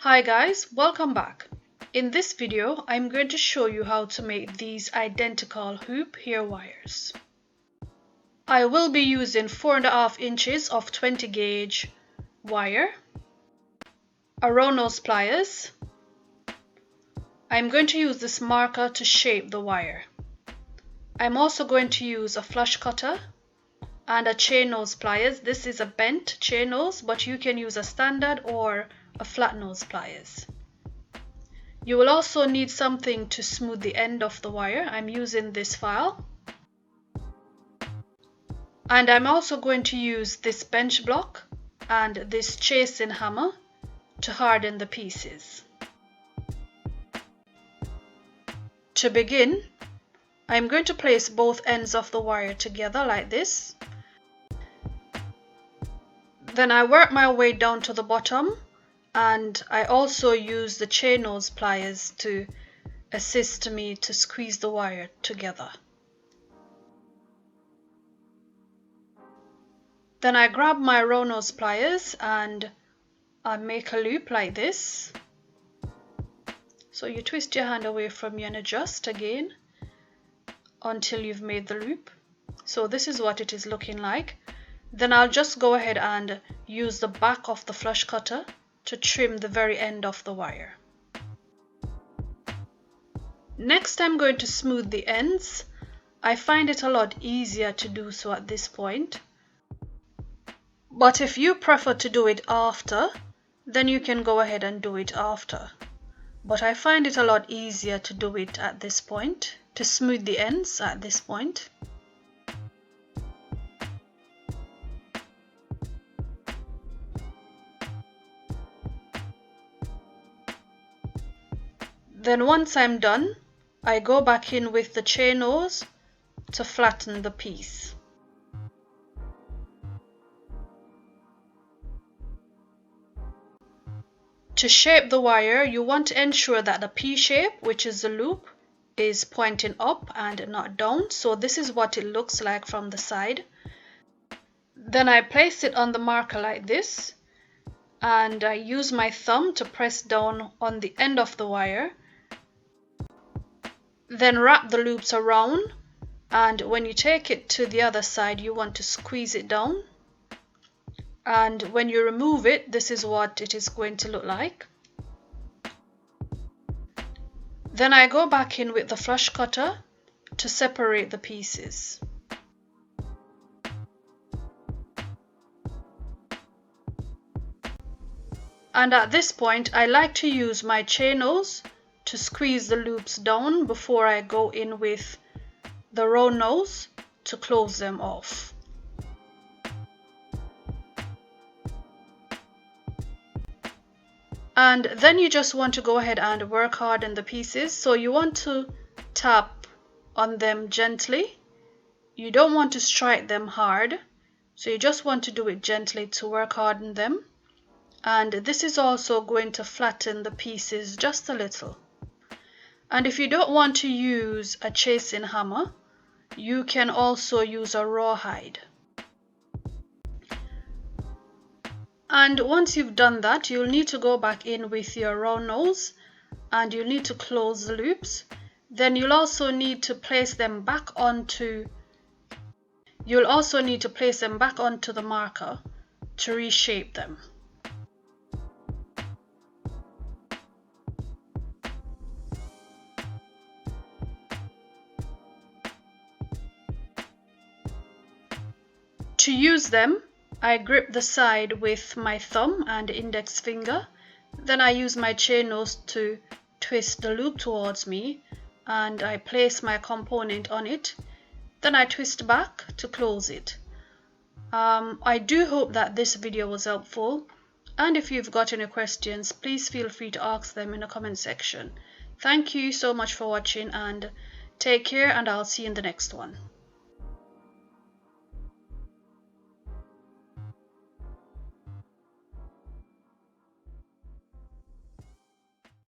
Hi guys, welcome back. In this video, I'm going to show you how to make these identical hoop hair wires. I will be using 4.5 inches of 20 gauge wire, a round nose pliers. I'm going to use this marker to shape the wire. I'm also going to use a flush cutter and a chain nose pliers. This is a bent chain nose, but you can use a standard or a flat nose pliers. You will also need something to smooth the end of the wire. I'm using this file. And I'm also going to use this bench block and this chasing hammer to harden the pieces. To begin, I'm going to place both ends of the wire together like this. Then I work my way down to the bottom, and I also use the chain nose pliers to assist me to squeeze the wire together. Then I grab my round nose pliers and I make a loop like this. So you twist your hand away from you and adjust again until you've made the loop. So this is what it is looking like. Then I'll just go ahead and use the back of the flush cutter to trim the very end of the wire. Next, I'm going to smooth the ends. I find it a lot easier to do so at this point. But if you prefer to do it after, then you can go ahead and do it after. But I find it a lot easier to do it at this point, to smooth the ends at this point. Then once I'm done, I go back in with the chain nose to flatten the piece. To shape the wire, you want to ensure that the P shape, which is the loop, is pointing up and not down. So this is what it looks like from the side. Then I place it on the marker like this, and I use my thumb to press down on the end of the wire. Then wrap the loops around, and when you take it to the other side, you want to squeeze it down. And when you remove it, this is what it is going to look like. Then I go back in with the flush cutter to separate the pieces. And at this point, I like to use my chain nose to squeeze the loops down before I go in with the round nose to close them off. And then you just want to go ahead and work hard on the pieces. So you want to tap on them gently. You don't want to strike them hard. So you just want to do it gently to work hard on them. And this is also going to flatten the pieces just a little. And if you don't want to use a chasing hammer, you can also use a rawhide. And once you've done that, you'll need to go back in with your round nose and you'll need to close the loops. Then you'll also need to place them back onto the marker to reshape them. To use them, I grip the side with my thumb and index finger. Then I use my chain nose to twist the loop towards me and I place my component on it. Then I twist back to close it. I do hope that this video was helpful, and if you've got any questions, please feel free to ask them in the comment section. Thank you so much for watching, and take care, and I'll see you in the next one.